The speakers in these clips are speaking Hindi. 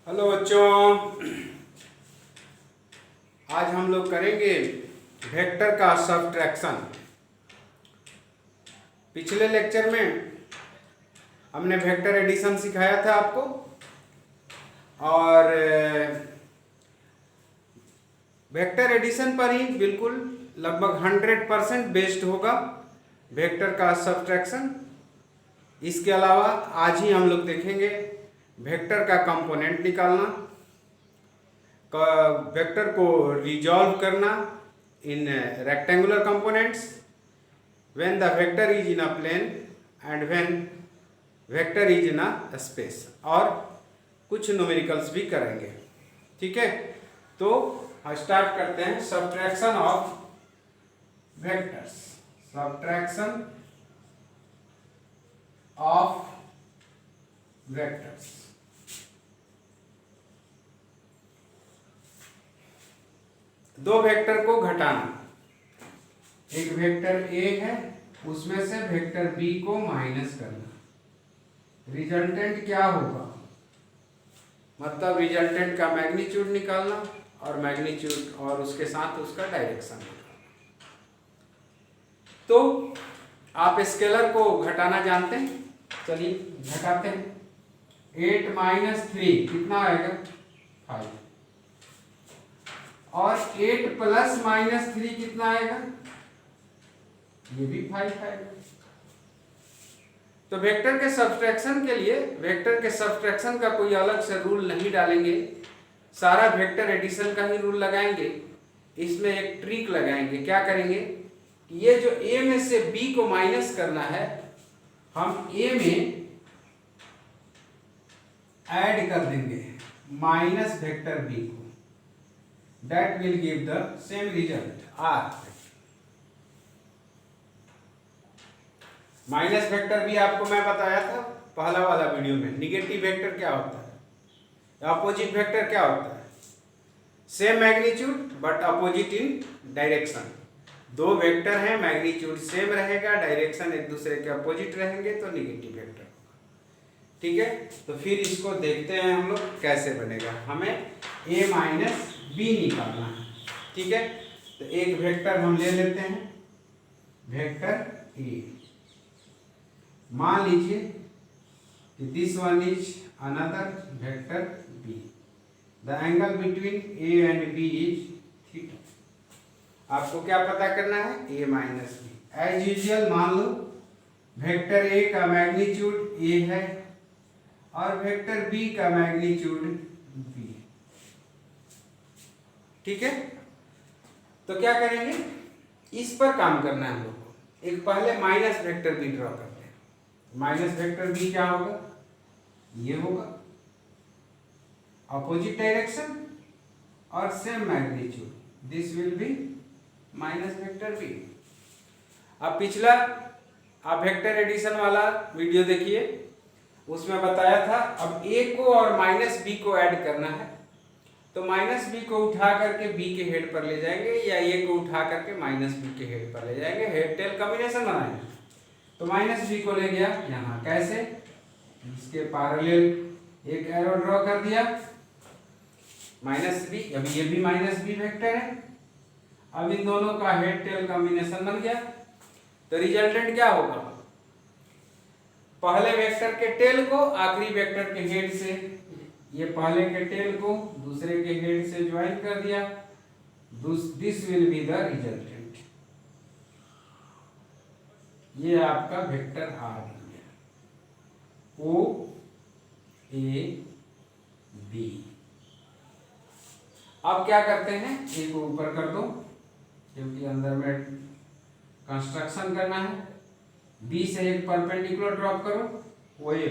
हेलो बच्चों, आज हम लोग करेंगे वेक्टर का सब्ट्रैक्शन। पिछले लेक्चर में हमने वेक्टर एडिशन सिखाया था आपको, और वेक्टर एडिशन पर ही बिल्कुल लगभग 100% बेस्ड होगा वेक्टर का सब्ट्रैक्शन। इसके अलावा आज ही हम लोग देखेंगे वेक्टर का कंपोनेंट निकालना, वेक्टर को रिजॉल्व करना in rectangular components, when the vector is in a plane and when vector is in a space, और कुछ न्यूमेरिकल्स भी करेंगे। ठीक है, तो स्टार्ट करते हैं subtraction of vectors. Subtraction of vectors. दो वेक्टर को घटाना, एक वेक्टर ए है उसमें से वेक्टर बी को माइनस करना, रिजल्टेंट क्या होगा, मतलब रिजल्टेंट का मैग्नीट्यूड निकालना और मैग्नीट्यूड और उसके साथ उसका डायरेक्शन निकालना। तो आप स्केलर को घटाना जानते हैं, चलिए घटाते हैं। 8 - 3 कितना आएगा? 5। और 8 + -3 कितना आएगा? ये भी 5 आएगा। तो वेक्टर के सब्ट्रैक्शन के लिए वेक्टर के सब्ट्रैक्शन का कोई अलग से रूल नहीं डालेंगे, सारा वेक्टर एडिशन का ही रूल लगाएंगे। इसमें एक ट्रिक लगाएंगे। क्या करेंगे कि ये जो ए में से बी को माइनस करना है, हम ए में ऐड कर देंगे माइनस वेक्टर बी को। That will give the same result R। Minus vector भी आपको मैं बताया था पहला वाला वीडियो में। निगेटिव वेक्टर क्या होता है, अपोजिट वेक्टर क्या होता है? Same magnitude but opposite in direction. दो वेक्टर हैं, मैग्नीट्यूड सेम रहेगा, डायरेक्शन एक दूसरे के अपोजिट रहेंगे, तो निगेटिव वेक्टर। ठीक है, तो फिर इसको देखते हैं हम लोग कैसे बनेगा। हमें a माइनस बी निकालना है। ठीक है, तो एक वेक्टर हम ले लेते हैं, वेक्टर ए। मान लीजिए कि this one is another vector B. The angle between A and B is theta. आपको क्या पता करना है? a minus B. As usual मान लो वेक्टर ए का मैग्नीट्यूड ए है और वेक्टर बी का मैग्नीट्यूड बी। ठीक है, तो क्या करेंगे, इस पर काम करना है हम लोग को। एक पहले माइनस वेक्टर बी ड्रॉ करते हैं। माइनस वेक्टर बी क्या होगा? ये होगा, अपोजिट डायरेक्शन और same magnitude, this will be minus vector B. अब पिछला आप वेक्टर एडिशन वाला वीडियो देखिए, उसमें बताया था अब ए को और माइनस बी को ऐड करना है, तो माइनस बी को उठा करके बी के हेड पर ले जाएंगे, या ए को उठा करके माइनस बी के हेड पर ले जाएंगे, हेड टेल कॉम्बिनेशन बनाएंगे। तो माइनस बी को ले गया यहाँ, कैसे? इसके पैरेलल एक एरो ड्रॉ कर दिया, माइनस बी। अब ये भी माइनस बी वेक्टर है, अब इन दोनों का हेड टेल कॉम्बिनेशन बन गया। तो रिजल्टेंट क्या होगा? पहले वेक्टर के टेल को आखिरी वेक्टर के हेड से, ये पहले के टेल को दूसरे के हेड से ज्वाइन कर दिया, this will be the resultant. ये आपका वेक्टर आर बन गया, ओ ए बी। अब क्या करते हैं, ए को ऊपर कर दो क्योंकि अंदर में कंस्ट्रक्शन करना है। बी से एक परपेंडिकुलर ड्रॉप करो, ओ ए,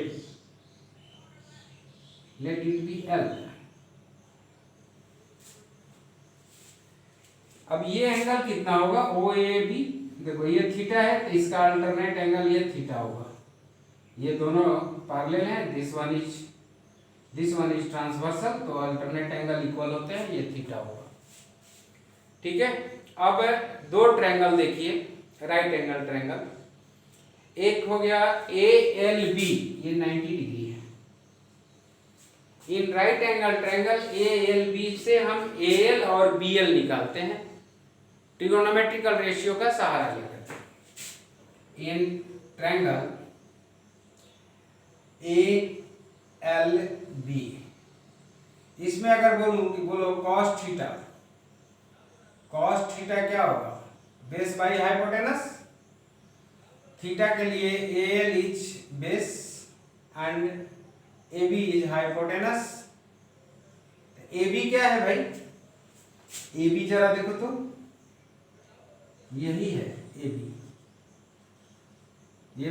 लेट इट बी एल। अब ये एंगल कितना होगा? ओ ए बी। देखो ये थीटा है तो इसका अल्टरनेट एंगल ये थीटा होगा। ये दोनों पैरेलल हैं, दिस वन इज ट्रांसवर्सल, तो अल्टरनेट एंगल इक्वल होते हैं, ये थीटा होगा। ठीक है, अब दो ट्रायंगल देखिए, राइट एंगल ट्रायंगल। एक हो गया ए एल बी, ये 90 डिग्री है। In right angle triangle ALB से हम AL और BL निकालते हैं ट्रिगोनोमेट्रिकल रेशियो का सहारा लेकर। इन ट्रायंगल ALB, इसमें अगर बोलूं कि बोलो cos थीटा, cos थीटा क्या होगा? Base by hypotenuse. थीटा के लिए AL is base and AB is hypotenuse. AB क्या है भाई? AB जरा देखो तो, यही है AB। ये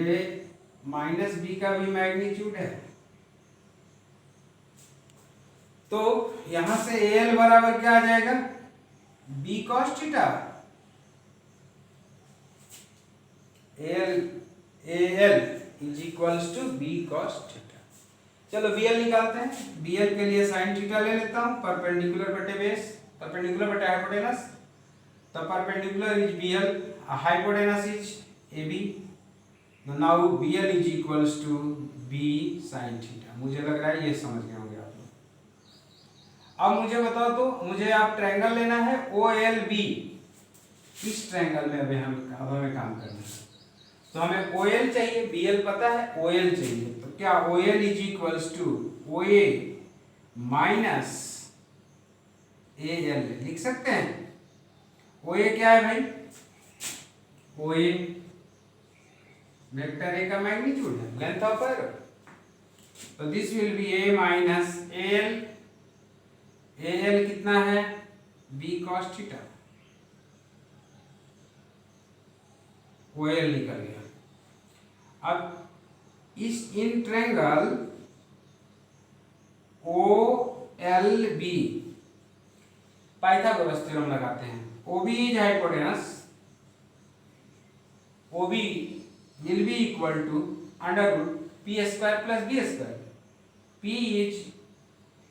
माइनस B का भी मैग्नीट्यूड है। तो यहां से AL बराबर क्या आ जाएगा? B cos theta. AL is equals to B cos theta. चलो BL निकालते हैं। BL के लिए sin थीटा ले लेता हूं, परपेंडिकुलर बटे बेस, परपेंडिकुलर बटे हाइपोटेनस। तो perpendicular is BL, hypotenuse is AB। Now BL is equals to B sin theta. मुझे लग रहा है ये समझ गए होंगे आप लोग। अब मुझे बताओ तो, मुझे आप ट्रायंगल लेना है OLB। इस ट्रायंगल में अभी हमें काम करना है। तो हमें OL चाहिए, BL पता है, OL चाहिए। तो क्या OL is equals to OA minus AL लिख सकते हैं। OA क्या है भाई? OA वेक्टर A का मैग्नीट्यूड है, लेंथ ऑफ एरो। तो this will be A minus AL। AL कितना है? B cos theta. OL निकल गया। अब in triangle OLB Pythagoras theorem लगाते हैं। OB is hypotenuse, OB will be equal to under root P square plus B square. P is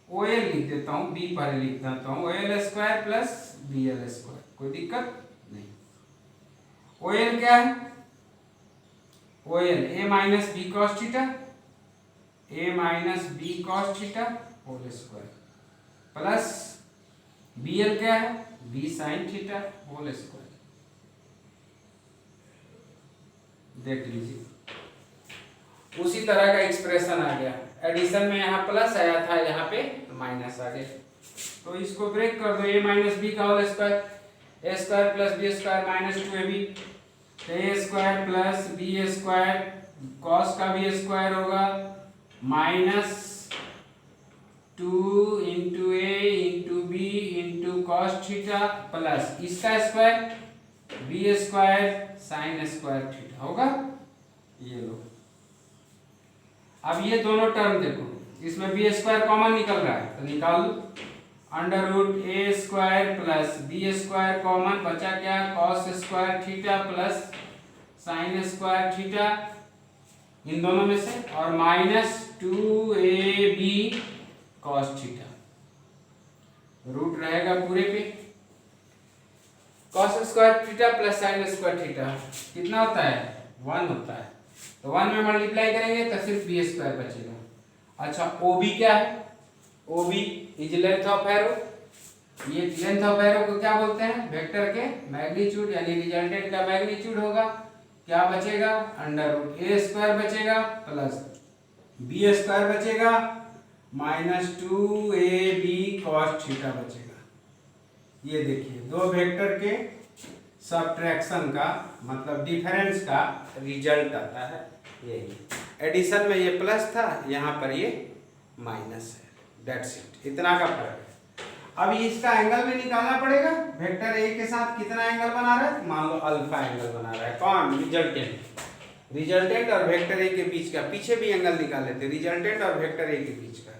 OL लिख देता हूँ, B पर लिख देता हूँ, OL square plus BL square. कोई दिक्कत नहीं। OL क्या है? OL A minus B cos theta, A minus B cos theta whole square plus BL क्या है? B sin theta whole square. देख लीजिए, उसी तरह का एक्सप्रेशन आ गया। एडिशन में यहाँ प्लस आया था, यहाँ पे माइनस आ गया। तो इसको ब्रेक कर दो। A माइनस B का whole square, A square plus B square minus 2AB। A square plus B square, cos का भी स्क्वायर होगा, minus 2 into A into B into cos theta plus इसका square B square sine square theta होगा। ये लो, अब ये दोनों टर्म देखो, इसमें B स्क्वायर कॉमन निकल रहा है तो निकाल लो। Under root A square plus B square common बचा क्या? Cos square theta plus sine square theta इन दोनों में से, और minus 2AB cos theta. Root रहेगा पूरे पे। Cos square theta plus sine square theta कितना होता है? 1 होता है। तो 1 में मल्टीप्लाई करेंगे तो सिर्फ B स्क्वायर बचेगा। अच्छा, OB क्या है? OB is length of arrow. ये लेंथ ऑफ एरो को क्या बोलते हैं? वेक्टर के मैग्नीट्यूड, यानी रिजल्टेंट का मैग्नीट्यूड होगा। क्या बचेगा? अंडर रूट A स्क्वायर बचेगा प्लस B स्क्वायर बचेगा माइनस 2AB cos थीटा बचेगा। ये देखिए, दो वेक्टर के सबट्रैक्शन का मतलब डिफरेंस का रिजल्ट आता है। यही एडिशन में ये प्लस था, यहाँ पर ये माइनस है। दैट्स इट, इतना का फर्क है। अब इसका एंगल भी निकालना पड़ेगा। वेक्टर ए के साथ कितना एंगल बना रहा है? मान लो अल्फा एंगल बना रहा है। कौन? रिजल्टेंट। रिजल्टेंट और वेक्टर ए के बीच का, पीछे भी एंगल निकाल लेते, रिजल्टेंट और वेक्टर ए के बीच का।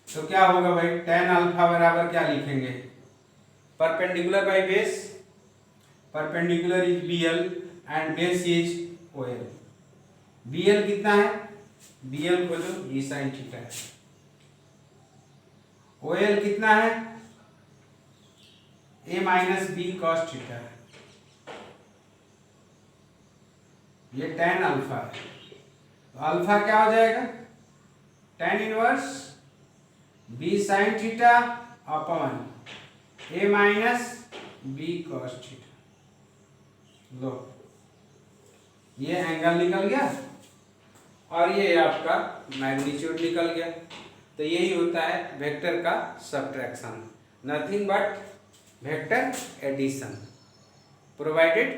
तो क्या होगा भाई? tan अल्फा बराबर क्या लिखेंगे? Perpendicular by base, perpendicular is BL and base is OL। BL कितना है? BL खोलो, B sin थीटा है। OL कितना है? A minus B cos theta है। ये tan अल्फा है। तो अल्फा क्या हो जाएगा? tan inverse B sine theta upon A minus B cos theta. लो ये एंगल निकल गया और ये आपका मैग्नीट्यूड निकल गया। तो यही होता है वेक्टर का subtraction, nothing but vector addition, provided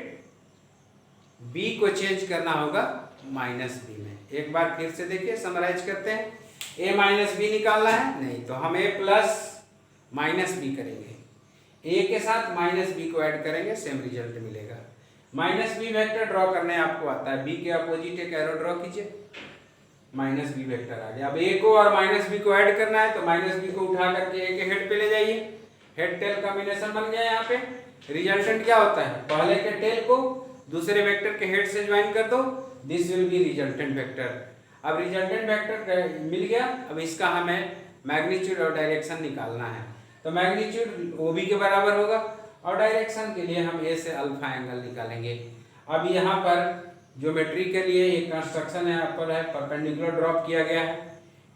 B को चेंज करना होगा माइनस बी में। एक बार फिर से देखिए, समराइज करते हैं। ए माइनस बी निकालना है, नहीं तो हम ए प्लस माइनस बी करेंगे, ए के साथ माइनस बी को ऐड करेंगे, सेम रिजल्ट मिलेगा। माइनस बी वेक्टर ड्रॉ करने आपको आता है, बी के अपोजिट एक एरो ड्रॉ कीजिए, माइनस बी वेक्टर आ गया। अब ए को और माइनस बी को ऐड करना है तो माइनस बी को उठा करके ए के हेड पे ले जाइए, हेड टेल कॉम्बिनेशन बन गया। यहाँ पे रिजल्टेंट क्या होता है, पहले के टेल को दूसरे वेक्टर के हेड से ज्वाइन कर दो, this will B resultant vector. अब रिजल्टेंट वेक्टर मिल गया, अब इसका हमें मैग्नीट्यूड और डायरेक्शन निकालना है। तो मैग्नीट्यूड ओबी के बराबर होगा और डायरेक्शन के लिए हम ए से अल्फा एंगल निकालेंगे। अब यहाँ पर ज्योमेट्री के लिए ये कंस्ट्रक्शन है, पर है परपेंडिकुलर ड्रॉप किया गया है,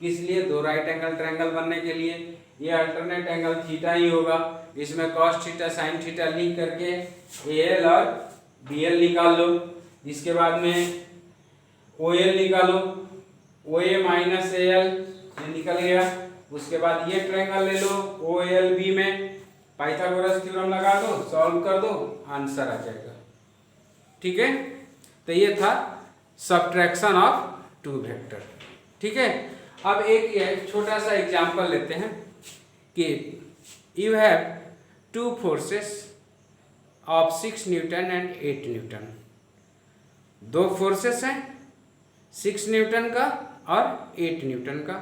किस लिए, दो राइट एंगल ट्रायंगल बनने के लिए। ये अल्टरनेट एंगल थीटा ही होगा, इसमें कॉस थीटा साइन थीटा लिख करके एल और बीएल निकाल लो। इसके बाद में ओएल निकालो, ओए माइनस एल ये निकल गया। उसके बाद ये ट्रायंगल ले लो ओएलबी में, पाइथागोरस थ्योरम लगा दो, सॉल्व कर दो, आंसर आ जाएगा। ठीक है, तो ये था सब्ट्रैक्शन ऑफ टू वेक्टर। ठीक है, अब एक छोटा सा एग्जांपल लेते हैं कि you have two forces of 6 newton and 8 newton. दो फोर्सेस हैं, 6 न्यूटन का और 8 न्यूटन का।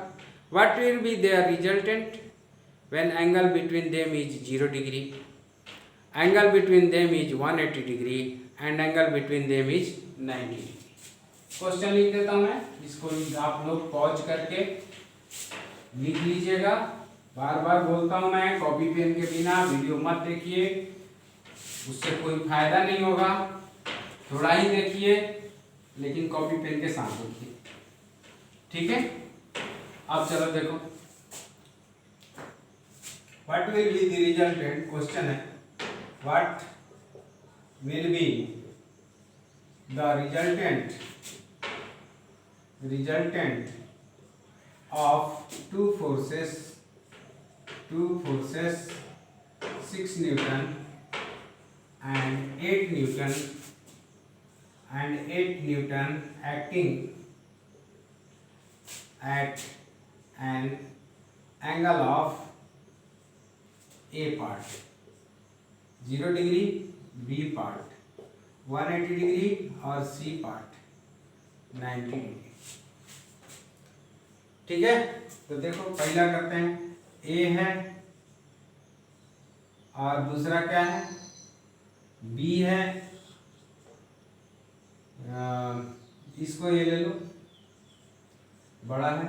What will be their resultant when angle between them is 0 degree, angle between them is 180 degree and angle between them is 90 degree. Question लिख देता हूं मैं, इसको आप लोग पॉज करके लिख लीजिएगा। बार बार बोलता हूं मैं, कॉपी पेन के बिना वीडियो मत देखिए, उससे कोई फायदा नहीं होगा। थोड़ा ही देखिए लेकिन कॉपी पेन के साथ देखिए। ठीक है, अब चलो देखो, what will be the resultant, question है what will be the resultant of two forces 6 Newton and 8 Newton acting at an angle of A part 0 degree, B part 180 degree और C पार्ट 90 डिग्री। ठीक है, तो देखो पहला करते हैं, A है और दूसरा क्या है, B है। इसको ये ले लो, बड़ा है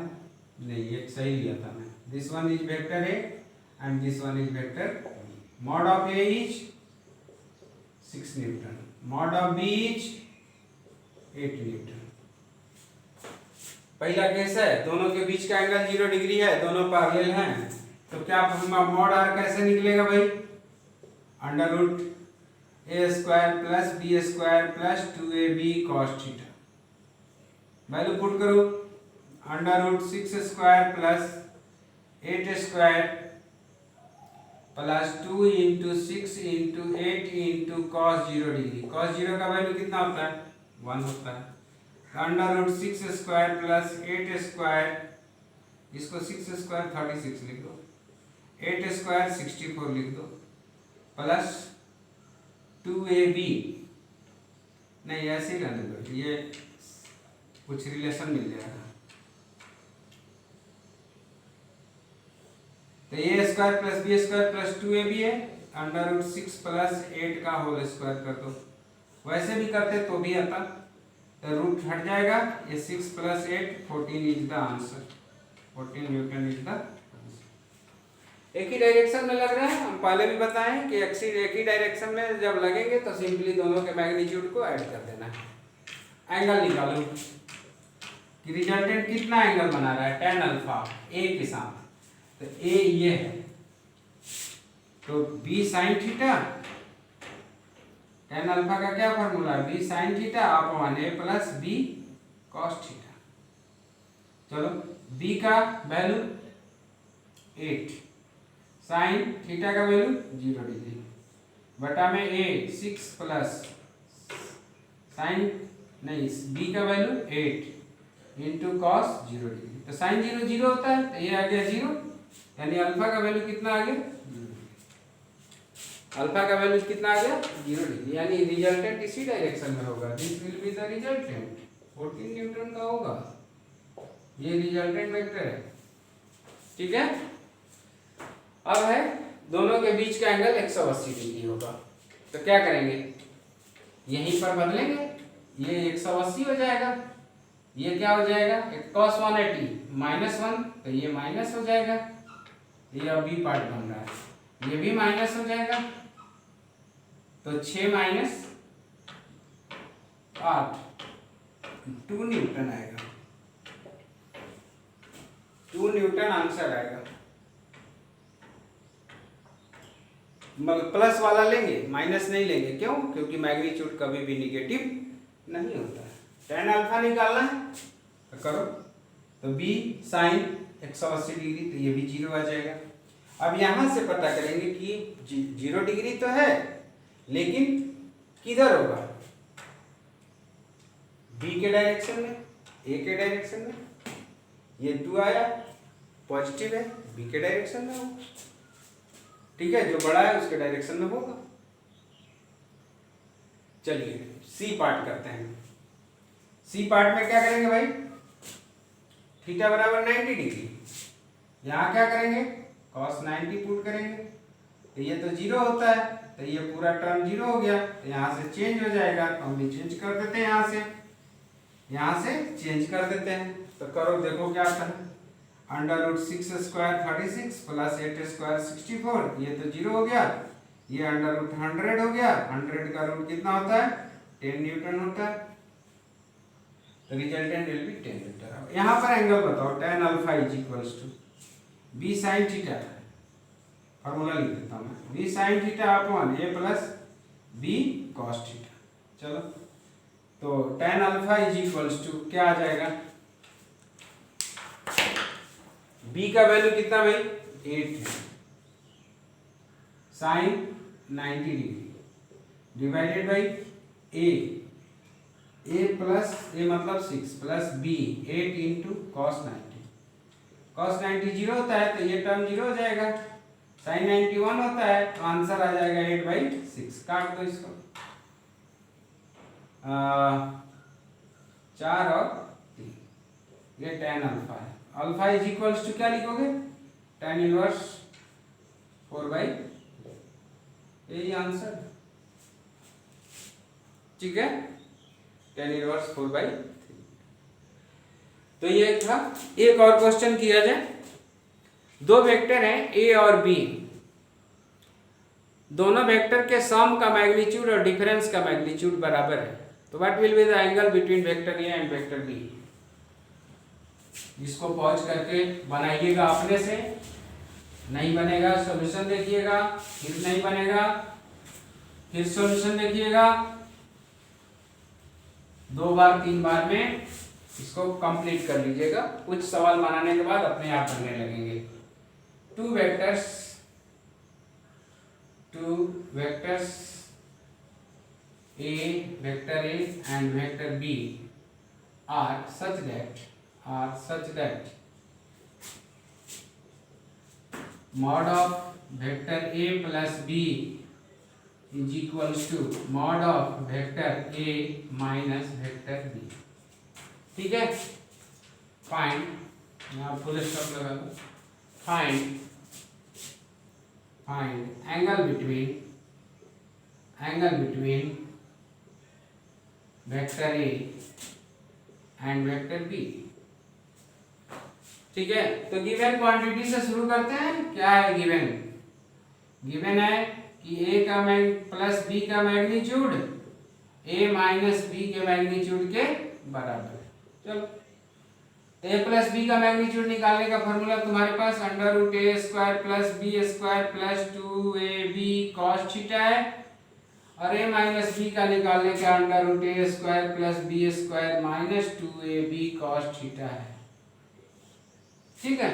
नहीं, ये सही लिया था मैं। This one is vector A and this one is vector B। Mod of A is 6 newton, mod of B is 8 newton. पहला केस है, दोनों के बीच का एंगल 0 डिग्री है, दोनों पैरेलल हैं, तो क्या मॉड आर कैसे निकलेगा भाई, under root A square plus B square plus 2ab cos theta. Value put करो, under root 6 square plus 8 square plus 2 into 6 into 8 into cos 0 degree. Cos 0 का वैल्यू कितना होता है, 1 होता है। Under root 6 square plus 8 square, इसको 6 स्क्वायर 36 लिख दो, 8 स्क्वायर 64 लिख दो, प्लस 2ab, नहीं ऐसे ही रहने दो, ये कुछ रिलेशन मिल जाएगा। तो A square plus B square plus 2ab है, अंडर रूट 6 प्लस 8 का होल स्क्वायर कर दो। वैसे भी करते तो भी आता, तो रूट हट जाएगा, ये 6 plus 8 14 is the answer, 14 Newton is the answer. एक ही डायरेक्शन में लग रहा है, हम पहले भी बताएं कि एक ही डायरेक्शन में जब लगेंगे तो सिंपली दोनों के मैग्नीट्यूड को ऐड कर देना है। एंगल निकालो कि रिजल्टेंट कितना एंगल बना रहा है, tan अल्फा ए के साथ, तो तो ए ये है, तो B sine theta, tan alpha का क्या फॉर्मूला है, B sine theta upon A plus B cos theta. चलो बी का वैल्यू 8, साइन थीटा का वैल्यू 0 डिग्री, बटा में ए 6 प्लस साइन नहीं बी का वैल्यू 8 इंटू कॉस 0 डिग्री। तो साइन 0 0 होता है, तो ये आ गया 0, यानी अल्फा का वैल्यू कितना आ गया, अल्फा का वैल्यू कितना आ गया 0 डिग्री, यानी रिजल्टेंट इसी डायरेक्शन में होगा। This will be the resultant, 14 Newton का होगा, ये रिजल्टेंट वेक्टर है। ठीक है, अब है दोनों के बीच का एंगल 180 डिग्री होगा, तो क्या करेंगे, यहीं पर बदलेंगे, ये 180 हो जाएगा, ये क्या हो जाएगा cos 180 -1, तो ये माइनस हो जाएगा, ये अब बी पार्ट बन रहा है, ये भी माइनस हो जाएगा, तो 6 माइनस 8 2 न्यूटन आएगा, 2 न्यूटन आंसर आएगा। मतलब प्लस वाला लेंगे, माइनस नहीं लेंगे, क्यों, क्योंकि मैग्नीट्यूड कभी भी निगेटिव नहीं होता है। टेन अल्फा निकालना है तो करो, तो बी साइन 180 डिग्री, तो ये भी 0 आ जाएगा। अब यहां से पता करेंगे कि 0 डिग्री तो है, लेकिन किधर होगा, बी के डायरेक्शन में, ए के डायरेक्शन में, ये 2 आया पॉजिटिव है, बी के डायरेक्शन में होगा। ठीक है, जो बड़ा है उसके डायरेक्शन में होगा। चलिए सी पार्ट करते हैं। सी पार्ट में क्या करेंगे भाई, थीटा बराबर 90 डिग्री, यहाँ क्या करेंगे cos 90 पुट करेंगे, तो ये तो 0 होता है, तो ये पूरा टर्म 0 हो गया, तो यहाँ से चेंज हो जाएगा, तो हम भी चेंज कर देते हैं, यहाँ से चेंज कर देते हैं। तो करो देखो क्या आता है, √6 स्क्वायर 36 प्लस 8 स्क्वायर 64, ये तो 0 हो गया, ये √100 हो गया, 100 का रूट कितना होता है 10 न्यूटन होता है, तो रिजल्टेंट विल बी 10 न्यूटन। यहाँ पर एंगल बताओ, tan alpha is equals to B sine theta, formula लिख देता हूँ मैं, B sine theta upon A plus B cos theta. चलो तो tan alpha is equals to क्या आ जाएगा, b का वैल्यू कितना भाई 8 है, sine 90 degree divided by a plus a मतलब 6 plus b 8 into cos 90, cos 90 0 होता है, तो ये टर्म 0 हो जाएगा, साइन 91 होता है, तो आंसर आ जाएगा 8/6। काट दो इसको, 4 और 3, ये tan अल्फा है। अल्फा इज इक्वल्स टू क्या लिखोगे, tan इनवर्स 4/, यही आंसर। ठीक है, tan इनवर्स 4/3। तो ये था। एक और क्वेश्चन किया जाए, दो वेक्टर हैं ए और बी, दोनों वेक्टर के सम का मैग्नीट्यूड और डिफरेंस का मैग्नीट्यूड बराबर है, तो what will be the angle between vector A and vector B. इसको पॉज करके बनाइएगा अपने से, नहीं बनेगा सॉल्यूशन देखिएगा, फिर नहीं बनेगा फिर सॉल्यूशन देखिएगा, 2 बार 3 बार में इसको कंप्लीट कर लीजिएगा। कुछ सवाल बनाने के बाद अपने आप बनने लगेंगे। Two vectors A vector A and vector B are such that mod of vector A plus B is equals to mod of vector A minus vector B। ठीक है, फाइंड, यहाँ फुल स्टॉप लगा दो, find angle between vector A and vector B. ठीक है, तो गिवन क्वांटिटी से शुरू करते हैं। क्या है गिवन है कि ए का प्लस बी का मैग्नीट्यूड ए माइनस बी के मैग्नीट्यूड के बराबर है। चलो तो ए प्लस बी का मैग्नीट्यूड निकालने का फॉर्मूला तुम्हारे पास under root A square plus B square plus 2ab cos theta है, और ए माइनस बी का निकालने का under root A square plus B square minus 2ab cos theta है। ठीक है,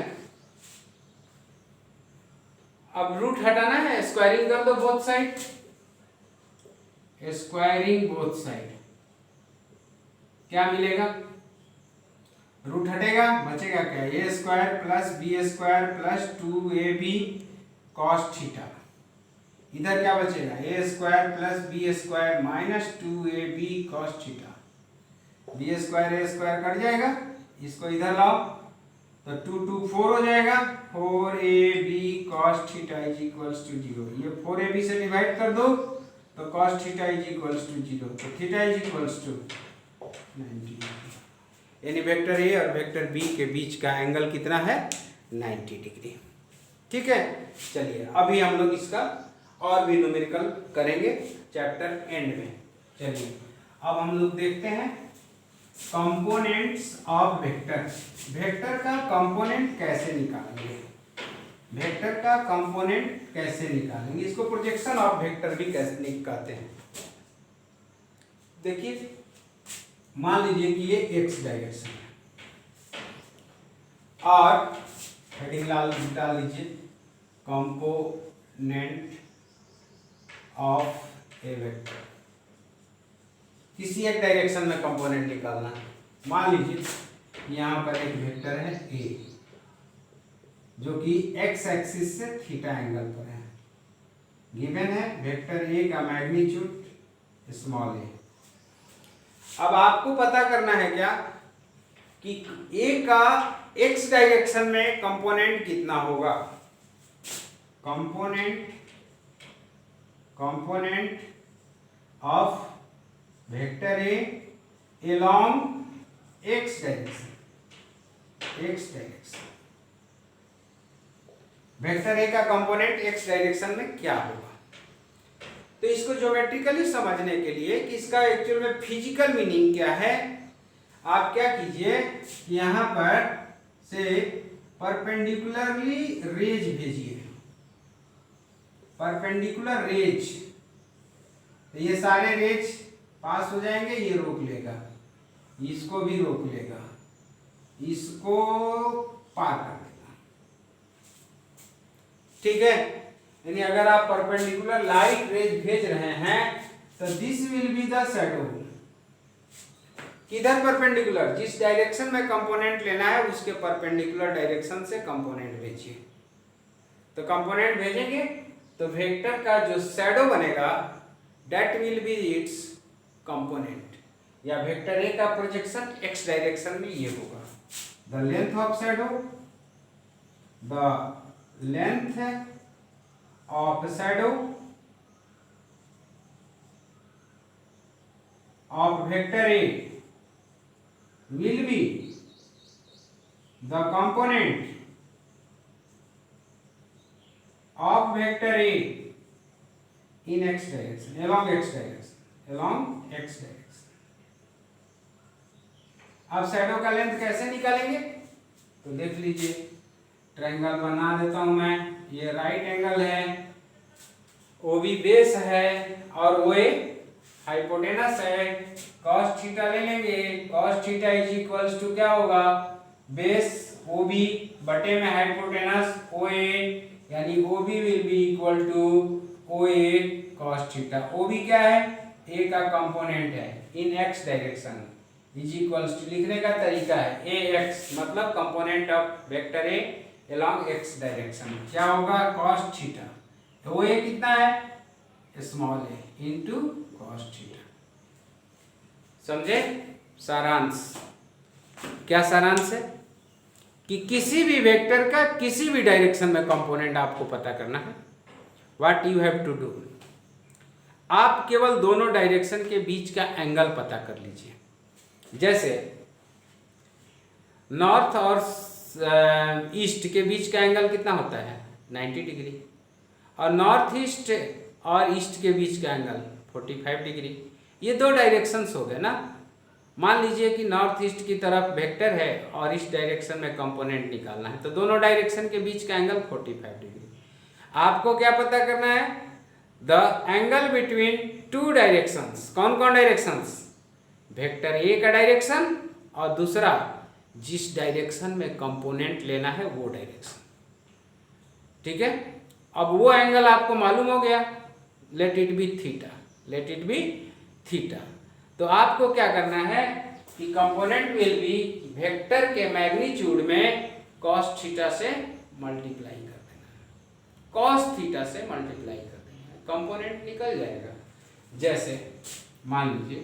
अब रूट हटाना है, स्क्वायरिंग कर दो both side, squaring both side, क्या मिलेगा? रूट हटेगा, बचेगा क्या? A square plus B square plus 2ab cos theta. इधर क्या बचेगा? A square plus B square minus 2ab cos theta. B square A square cut जाएगा, इसको इधर लाओ तो 2 2 4 हो जाएगा, 4ab cos theta is equals to 0। ये 4ab से डिवाइड कर दो तो cos theta is equals to 0, तो थीटा इज इक्वल्स टू 90। यानी वेक्टर ए और वेक्टर बी के बीच का एंगल कितना है? 90 डिग्री। ठीक है, चलिए अभी हम लोग इसका और भी न्यूमेरिकल करेंगे चैप्टर एंड में। चलिए अब हम लोग देखते हैं कंपोनेंट्स ऑफ वेक्टर। वेक्टर का कंपोनेंट कैसे निकालेंगे? वेक्टर का कंपोनेंट कैसे निकालेंगे? इसको प्रोजेक्शन ऑफ वेक्टर भी कैसे निकालते हैं? देखिए, मान लीजिए कि ये एक्स डायरेक्शन है और हेडिंग डाल लीजिए कंपोनेंट ऑफ ए वेक्टर। किसी एक डायरेक्शन में कंपोनेंट निकालना है। मान लीजिए यहाँ पर एक वेक्टर है ए जो कि एक्स एक्सिस से थीटा एंगल पर है। गिवन है वेक्टर ए का मैग्नीट्यूड स्मॉल ए। अब आपको पता करना है क्या कि ए का एक्स डायरेक्शन में कंपोनेंट कितना होगा? Component of vector a along x direction. Vector A का कंपोनेंट एक्स डायरेक्शन में क्या होगा? तो इसको ज्योमेट्रिकली समझने के लिए कि इसका एक्चुअल में फिजिकल मीनिंग क्या है, आप क्या कीजिए, यहाँ पर से परपेंडिकुलरली रेज भेजिए, परपेंडिकुलर रेज। तो ये सारे रेज पास हो जाएंगे, ये रोक लेगा, इसको भी रोक लेगा, इसको पार कर देगा। ठीक है, यानी अगर आप परपेंडिकुलर लाइट रेज भेज रहे हैं तो this will be the shadow. किधर परपेंडिकुलर? जिस डायरेक्शन में कंपोनेंट लेना है उसके परपेंडिकुलर डायरेक्शन से कंपोनेंट भेजिए। तो कंपोनेंट भेजेंगे तो वेक्टर का जो शैडो बनेगा that will be it's component, या वेक्टर ए का प्रोजेक्शन एक्स डायरेक्शन में ये होगा। The length of shadow, the length of shadow of vector A will be the component of vector A in x direction, along x direction। अब शैडो का लेंथ कैसे निकालेंगे? तो देख लीजिए, ट्रायंगल बना देता हूं मैं। ये राइट एंगल है, OB बेस है और OA हाइपोटेनस है। cos थीटा ले लेंगे, cos theta is equals to क्या होगा? बेस OB बटे में हाइपोटेनस OA, यानी OB will be equal to OA cos theta. OB क्या है? A का कंपोनेंट है in x direction, is equals to लिखने का तरीका है AX, मतलब component of vector A along x direction क्या होगा? cos theta. तो वो ये कितना है? Small a into cos theta. समझे? सारांश क्या सारांश है कि किसी भी वेक्टर का किसी भी डायरेक्शन में कंपोनेंट आपको पता करना है। What you have to do, आप केवल दोनों डायरेक्शन के बीच का एंगल पता कर लीजिए। जैसे नॉर्थ और ईस्ट के बीच का एंगल कितना होता है? 90 डिग्री। और नॉर्थ ईस्ट और ईस्ट के बीच का एंगल 45 डिग्री। ये दो डायरेक्शंस हो गए ना। मान लीजिए कि नॉर्थ ईस्ट की तरफ वेक्टर है और इस डायरेक्शन में कंपोनेंट निकालना है, तो दोनों डायरेक्शन के बीच का एंगल 45 डिग्री। आपको क्या पता करना है? The angle between two directions. कौन कौन डायरेक्शंस? वेक्टर ए का डायरेक्शन और दूसरा जिस डायरेक्शन में कंपोनेंट लेना है वो डायरेक्शन। ठीक है, अब वो एंगल आपको मालूम हो गया, let it be theta, let it be theta. तो आपको क्या करना है कि कंपोनेंट विल बी वेक्टर के मैग्नीट्यूड में cos थीटा से मल्टीप्लाई कर देना है, cos थीटा से मल्टीप्लाई कर देना है, कंपोनेंट निकल जाएगा। जैसे मान लीजिए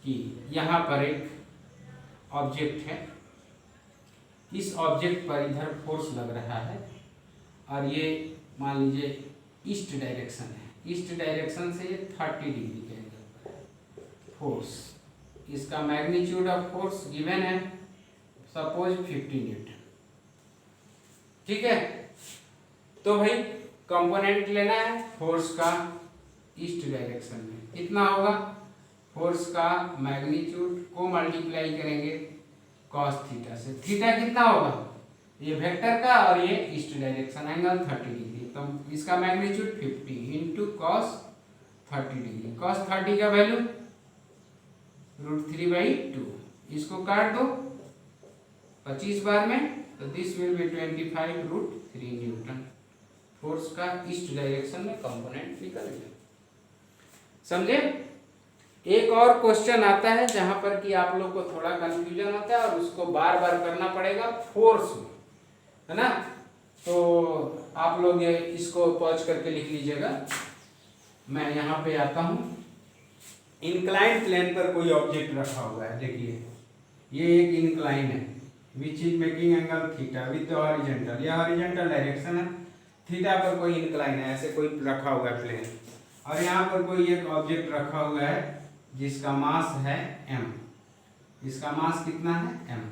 कि यहाँ पर एक ऑब्जेक्ट है, इस ऑब्जेक्ट पर इधर फोर्स लग रहा है और ये मान लीजिए ईस्ट डायरेक्शन है, ईस्ट डायरेक्शन से ये 30 डिग्री के एंगल पर है फोर्स। इसका मैग्नीट्यूड ऑफ फोर्स गिवन है सपोज 50 न्यूटन। ठीक है, तो भाई कंपोनेंट लेना है फोर्स का ईस्ट डायरेक्शन में, कितना होगा? फोर्स का मैग्नीट्यूड को मल्टीप्लाई करेंगे cos थीटा से। थीटा कितना होगा? ये वेक्टर का और ये ईस्ट डायरेक्शन एंगल 30 डिग्री, तो इसका magnitude 50 into cos 30 degree. cos 30 का वैल्यू √3/2, इसको काट दो 25 बार में, तो this will B 25√3 Newton. Force का ईस्ट डायरेक्शन में कंपोनेंट निकल गया। समझे? एक और क्वेश्चन आता है जहां पर कि आप लोग को थोड़ा कंफ्यूजन होता है और उसको बार बार करना पड़ेगा फोर्स में, है ना? तो आप लोग ये इसको पॉज करके लिख लीजिएगा। मैं यहाँ पे आता हूँ। इंक्लाइन प्लेन पर कोई ऑब्जेक्ट रखा हुआ है, देखिए ये एक इंक्लाइन है which is making angle theta with horizontal, यह हॉरिजॉन्टल डायरेक्शन है। थीटा पर कोई इंक्लाइन है, ऐसे कोई रखा हुआ है प्लेन, और यहाँ पर कोई एक ऑब्जेक्ट रखा हुआ है जिसका मास है m। इसका मास कितना है? m।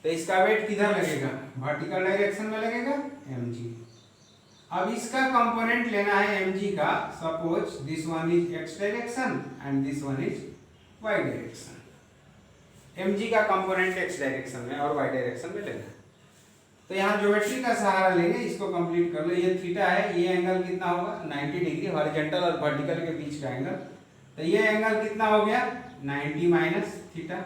तो इसका वेट किधर लगेगा? वर्टिकल डायरेक्शन में लगेगा, mg। अब इसका कंपोनेंट लेना है mg का। Suppose this one is x direction and this one is y direction. mg का कंपोनेंट x डायरेक्शन में और y डायरेक्शन में लेना है। तो यहाँ ज्योमेट्री का सहारा लेंगे, इसको कंप्लीट कर लो। ये थीटा है, ये एंगल कितना होगा? 90 डिग्री, हॉरिजॉन्टल और वर्टिकल के बीच का एंगल। तो ये एंगल कितना हो गया? 90 माइनस थीटा।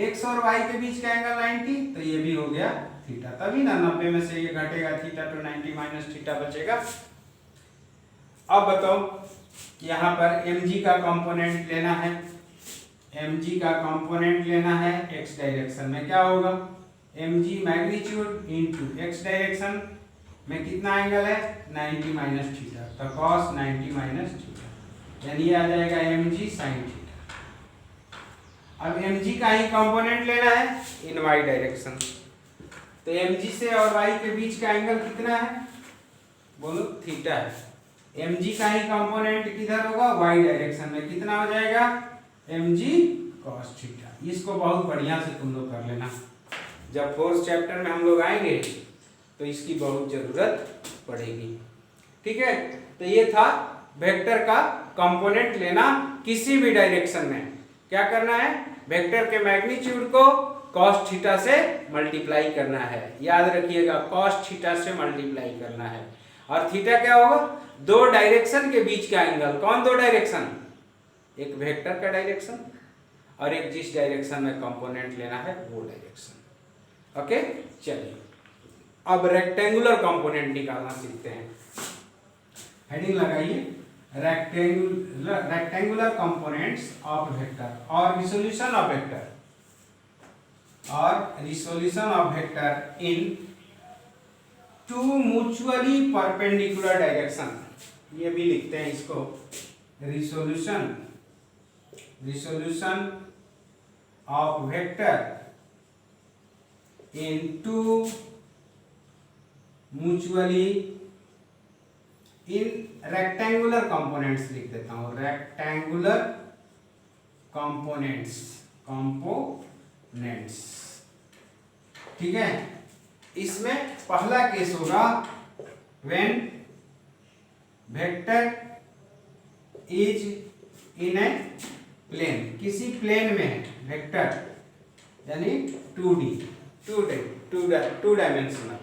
x और y के बीच का एंगल 90, तो ये भी हो गया थीटा। तभी ना 90 में से ये घटेगा थीटा, तो 90 माइनस थीटा बचेगा। अब बताओ, यहाँ पर mg का कंपोनेंट लेना है, mg का कंपोनेंट लेना है x डायरेक्शन में, क्या होगा? mg magnitude into x direction में कितना एंगल है? 90 माइनस थीटा, तो cos 90 माइनस थीटा, यानी ये आ जाएगा mg sin थीटा। अब mg का ही कंपोनेंट लेना है इन y डायरेक्शन, तो mg से और y के बीच का एंगल कितना है? बोलो, थीटा है। mg का ही कंपोनेंट किधर होगा? y डायरेक्शन में, कितना हो जाएगा? mg cos theta. इसको बहुत बढ़िया से तुम लोग कर लेना, जब फोर्थ चैप्टर में हम लोग आएंगे तो इसकी बहुत जरूरत पड़ेगी। ठीक है, तो ये था वेक्टर का कंपोनेंट लेना किसी भी डायरेक्शन में। क्या करना है? वेक्टर के मैग्नीट्यूड को cos थीटा से मल्टीप्लाई करना है। याद रखिएगा, cos थीटा से मल्टीप्लाई करना है। और थीटा क्या होगा? दो डायरेक्शन के बीच का एंगल। कौन दो डायरेक्शन? एक वेक्टर का डायरेक्शन और एक जिस डायरेक्शन में कंपोनेंट लेना है वो डायरेक्शन। ओके, चलिए अब रेक्टेंगुलर कंपोनेंट निकालना सीखते हैं। हेडिंग लगाइए, रेक्टेंगुलर कंपोनेंट्स ऑफ वेक्टर और रिसोल्यूशन ऑफ वेक्टर, और resolution of vector in two mutually perpendicular direction. ये भी लिखते हैं इसको, resolution of vector in two mutually in rectangular components लिख देता हूं, रेक्टेंगुलर कंपोनेंट्स, ठीक है। इसमें पहला केस होगा when vector is in a plane, किसी प्लेन में वेक्टर यानी 2D टू डायमेंशनल,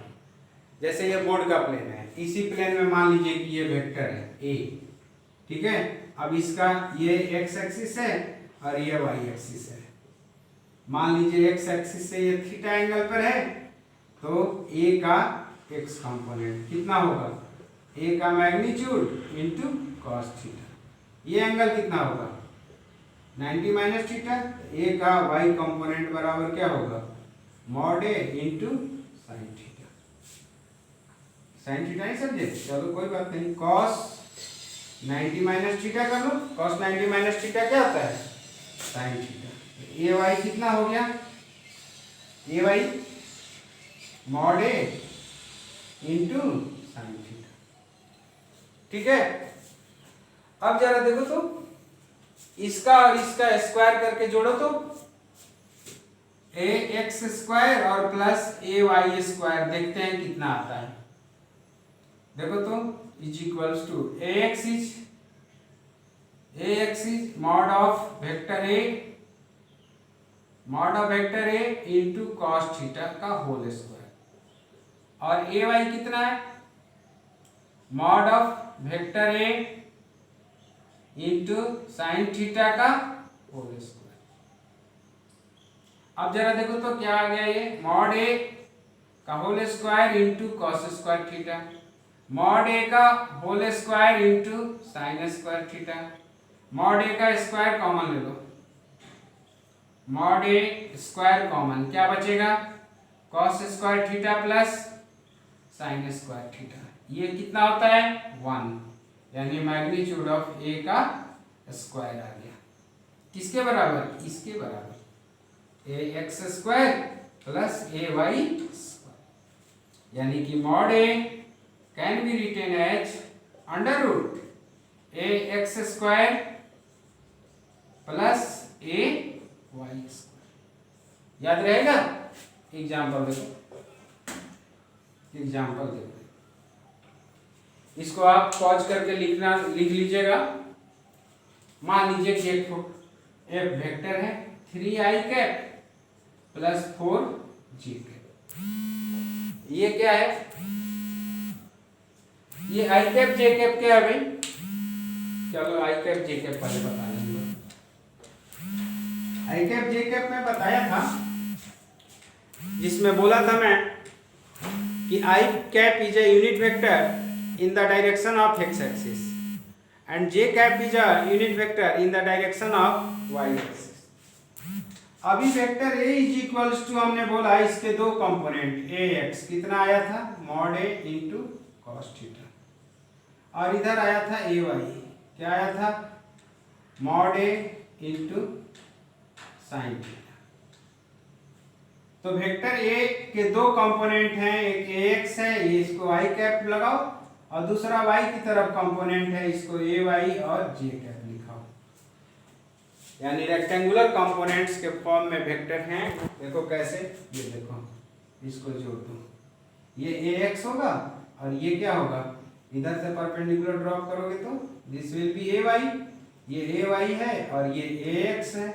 जैसे ये बोर्ड का प्लेन है, इसी प्लेन में मान लीजिए कि ये वेक्टर है ए, ठीक है। अब इसका ये एक्स एक्सिस है और ये वाई एक्सिस है। मान लीजिए एक्स एक्सिस से ये थीटा एंगल पर है, तो ए का एक्स कंपोनेंट कितना होगा, ए का मैग्नीट्यूड इनटू कॉस थीटा। ये एंगल कितना होगा 90 माइनस थीटा। ए का वाई कंपोनेंट बराबर क्या होगा मॉड ए into sine theta. Sine theta नहीं समझे, चलो कोई बात नहीं, कॉस 90 माइनस थीटा कर लो। कॉस 90 माइनस थीटा क्या होता है साइन थीटा। ए वाई कितना हो गया, ए वाई मॉड ए इंटू साइन थीटा, ठीक है। अब जरा देखो तो इसका और इसका स्क्वायर करके जोड़ो तो ए एक्स स्क्वायर और प्लस ए वाई स्क्वायर, देखते हैं कितना आता है। देखो तो is equals to A X is mod of vector A into cos theta का होल स्क्वायर, और ए वाई कितना है mod of vector A into sine theta का होल स्क्वायर। अब जरा देखो तो क्या आ गया, ये मॉड ए का whole square into cos square theta, mod A का whole square into sine square theta. Mod A का स्क्वायर कॉमन ले लो, मॉड ए स्क्वायर कॉमन, क्या बचेगा cos square theta plus sine square theta. ये कितना होता है 1, यानी मैग्नीट्यूड ऑफ ए का स्क्वायर आ गया, किसके बराबर, इसके बराबर, A X square plus A Y square, यानी कि mod A can be written as under root A X square plus A Y square. याद रहेगा। एग्जाम्पल देखो, एग्जाम्पल देखो, इसको आप पॉज करके लिख लीजिएगा। मान लीजिए कि एक वेक्टर है 3i cap plus 4j cap. ये क्या है, ये i कैप j कैप क्या है भाई, चलो i कैप j कैप पहले बता देंगे। i कैप j कैप में बताया था, जिसमें बोला था मैं कि i cap is a unit vector in the direction of x axis and j cap is a unit vector in the direction of y axis। अभी vector a is equals to हमने बोला इसके दो कंपोनेंट ax कितना आया था mod a into cos theta, और इधर आया था ay, क्या आया था mod a into sine theta. तो वेक्टर a के दो कंपोनेंट हैं, एक ax है, ये इसको i कैप लगाओ, और दूसरा y की तरफ कंपोनेंट है, इसको ए वाई और जे कैप लिखाओ, यानी रेक्टेंगुलर कंपोनेंट्स के फॉर्म में वेक्टर हैं। देखो कैसे, ये देखो इसको जोड़ दो, ये ए एक्स होगा और ये क्या होगा, इधर से परपेंडिकुलर ड्रॉप करोगे तो this will be A Y, ये ए वाई है और ये ए एक्स है,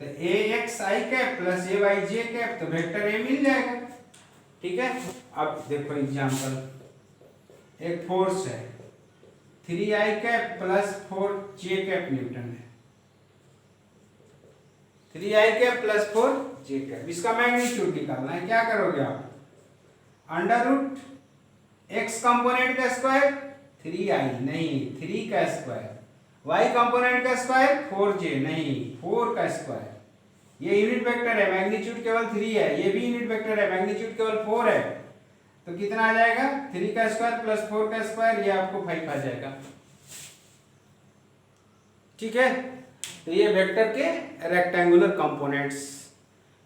तो A x I cap plus A Y J cap, तो वेक्टर ए मिल जाएगा, ठीक है। अब देखो एग्जाम्पल, एक फोर्स है 3i cap plus 4j cap Newton है, 3i cap plus 4j cap, इसका मैग्नीट्यूड निकालना है। क्या करोगे आप, अंडर रूट x कंपोनेंट का स्क्वायर 3i नहीं 3 का स्क्वायर, y कंपोनेंट का स्क्वायर 4j नहीं 4 का स्क्वायर। ये यूनिट वेक्टर है, मैग्नीट्यूड केवल 3 है, ये भी यूनिट वेक्टर है, मैग्नीट्यूड केवल 4 है, तो कितना आ जाएगा 3 का स्क्वायर प्लस 4 का स्क्वायर, ये आपको 5 आ जाएगा, ठीक है। तो ये वेक्टर के rectangular components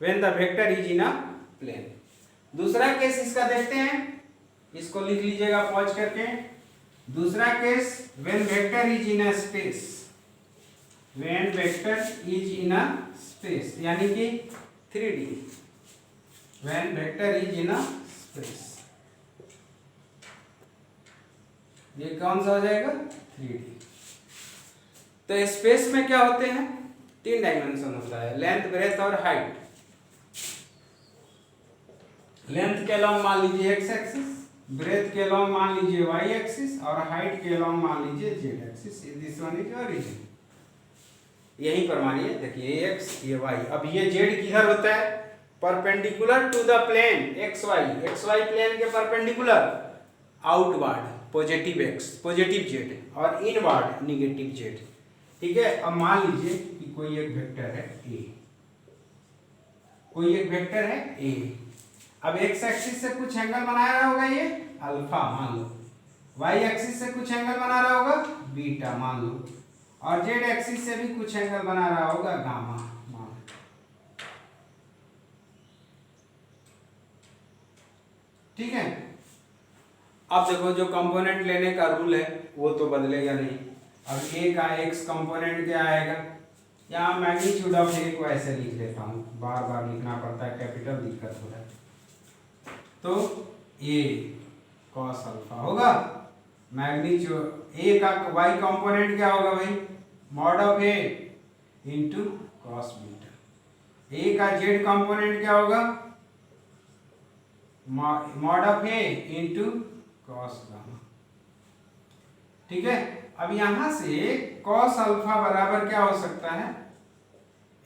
when the vector is in a plane. दूसरा केस इसका देखते हैं, इसको लिख लीजिएगा पॉज करके। दूसरा case when vector is in a space, when vector is in a space यानी कि 3D, when vector is in a space, ये कौन सा हो जाएगा 3D। तो स्पेस में क्या होते हैं, 3 डायमेंशन होता है, लेंथ, ब्रेथ और हाइट। लेंथ के अलॉन्ग मान लीजिए x एक्सिस, ब्रेथ के अलॉन्ग मान लीजिए y एक्सिस और हाइट के अलॉन्ग मान लीजिए z axis. This one is origin. यहीं पर मानिए, देखिए x ये y, अब ये z किधर होता है? Perpendicular to the plane xy plane के perpendicular, outward positive x positive z और इनवर्ड निगेटिव z। ठीक है, अब मान लीजिए कि कोई एक वेक्टर है a, कोई एक वेक्टर है a। अब x एक्सिस से कुछ एंगल बना रहा होगा ये अल्फा मान लो, y एक्सिस से कुछ एंगल बना रहा होगा बीटा मान लो, और z एक्सिस से भी कुछ एंगल बना रहा होगा गामा मान लो। ठीक है, अब देखो जो कंपोनेंट लेने का रूल है वो तो बदलेगा नहीं। अब a का x कंपोनेंट क्या आएगा? यहाँ मैग्नीट्यूड ऑफ a को ऐसे लिख देता हूँ, बार बार लिखना पड़ता है, कैपिटल दिक्कत हो रहा है। तो a cos अल्फा होगा, मैग्नीट्यूड a का y कंपोनेंट क्या होगा भाई? Mod of a into cos beta. a का z कंपोनेंट क्या होगा? Mod of a into cos gamma. ठीक है, अब यहां से cos अल्फा बराबर क्या हो सकता है?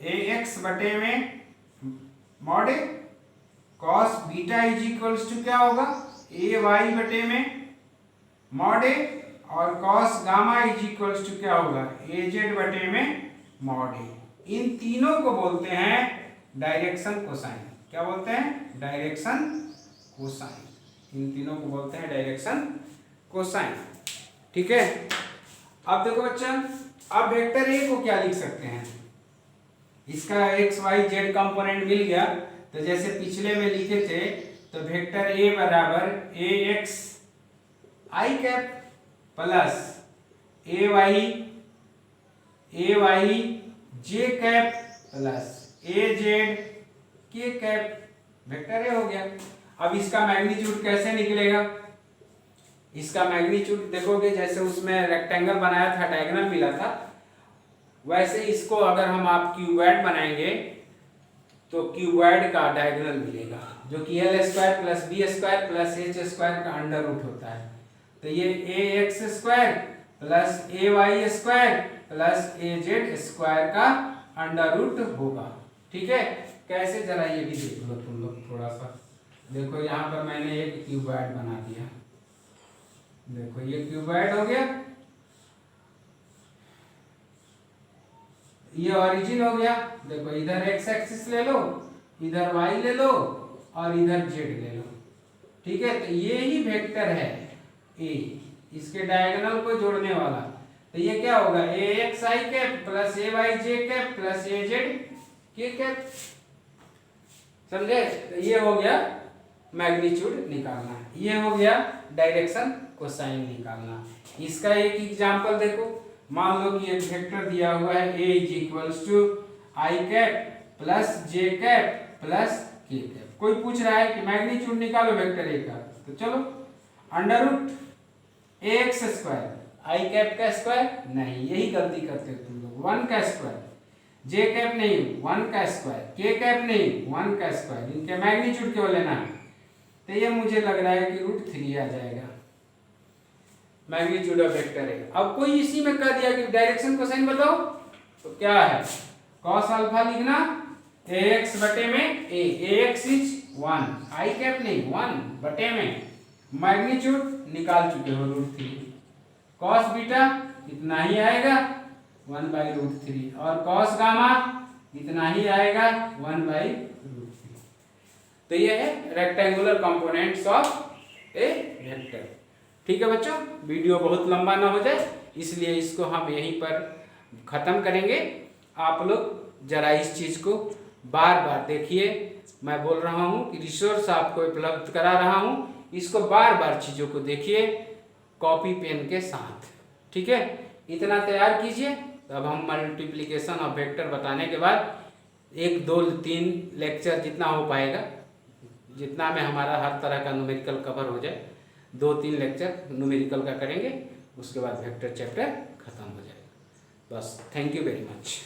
ax बटे में मॉड a, cos beta is equals to क्या होगा? ay बटे में मॉड a, और cos gamma is equals to क्या होगा? az बटे में मॉड a। इन तीनों को बोलते हैं डायरेक्शन कोसाइन। क्या बोलते हैं? Direction cosine. इन तीनों को बोलते हैं डायरेक्शन कोसाइन। ठीक है, अब देखो बच्चा, अब वेक्टर ए को क्या लिख सकते हैं? इसका एक्स वाई जेड कंपोनेंट मिल गया, तो जैसे पिछले में लिखे थे, तो वेक्टर ए बराबर A x I cap plus A Y J cap plus A Z के कैप। वेक्टर ए हो गया। अब इसका मैग्नीट्यूड कैसे निकलेगा? इसका मैग्नीट्यूड देखोगे, जैसे उसमें रेक्टेंगल बनाया था, डायगोनल मिला था, वैसे इसको अगर हम आप क्यूबॉइड बनाएंगे तो क्यूबॉइड का डायगोनल मिलेगा, जो कि L square plus B square plus H square का अंडर रूट होता है। तो ये A X square plus A Y square plus A Z square का अंडर रूट होगा। ठीक है, कैसे जरा ये भी देख लो तुम लोग थोड़ा सा। देखो यहाँ पर मैंने एक क्यूबॉइड बना दिया, देखो ये क्यूबॉइड हो गया, ये ओरिजिन हो गया। देखो इधर एक्स एक्सिस ले लो, इधर वाई ले लो और इधर जेड ले लो। ठीक है, तो ये ही वेक्टर है ए, इसके डायगोनल को जोड़ने वाला। तो ये क्या होगा? ए x I cap plus A Y J cap plus A Z के कैप। समझे? तो ये हो गया मैग्नीट्यूड निकालना, ये हो गया डायरेक्शन कोसाइन निकालना। इसका एक एग्जांपल देखो, मान लो कि एक वेक्टर दिया हुआ है a is equals to I cap plus J cap plus K cap. कोई पूछ रहा है कि मैग्नीट्यूड निकालो वेक्टर a का, तो चलो under root A X square, I cap का स्क्वायर नहीं, यही गलती करते हो तुम लोग, 1 का स्क्वायर, जे कैप नहीं 1 का स्क्वायर, के कैप नहीं 1 का स्क्वायर, इनके मैग्नीट्यूड क्यों लेना है? तो ये मुझे लग रहा है कि √3 आ जाएगा मैग्नीट्यूड ऑफ वेक्टर है। अब कोई इसी में कह दिया कि डायरेक्शन कोसाइन बताओ, तो क्या है? cos अल्फा लिखना ax बटे में ax इज 1, आई कैप नहीं 1 बटे में मैग्नीट्यूड निकाल चुके हो √3, cos बीटा इतना ही आएगा 1/√3 और cos गामा इतना ही आएगा 1/√3। तो ये है rectangular components of A vector. ठीक है बच्चों, वीडियो बहुत लंबा ना हो जाए इसलिए इसको हम यहीं पर ख़त्म करेंगे। आप लोग जरा इस चीज़ को बार बार देखिए, मैं बोल रहा हूँ कि रिसोर्स आपको उपलब्ध करा रहा हूँ, इसको बार बार चीज़ों को देखिए कॉपी पेन के साथ। ठीक है, इतना तैयार कीजिए, तब हम मल्टीप्लिकेशन ऑफ वेक्टर बताने के बाद 1 2 3 लेक्चर जितना हो पाएगा, जितना में हमारा हर तरह का न्यूमेरिकल कवर हो जाए, 2-3 लेक्चर न्यूमेरिकल का करेंगे, उसके बाद वेक्टर चैप्टर खत्म हो जाएगा। बस, थैंक यू वेरी मच।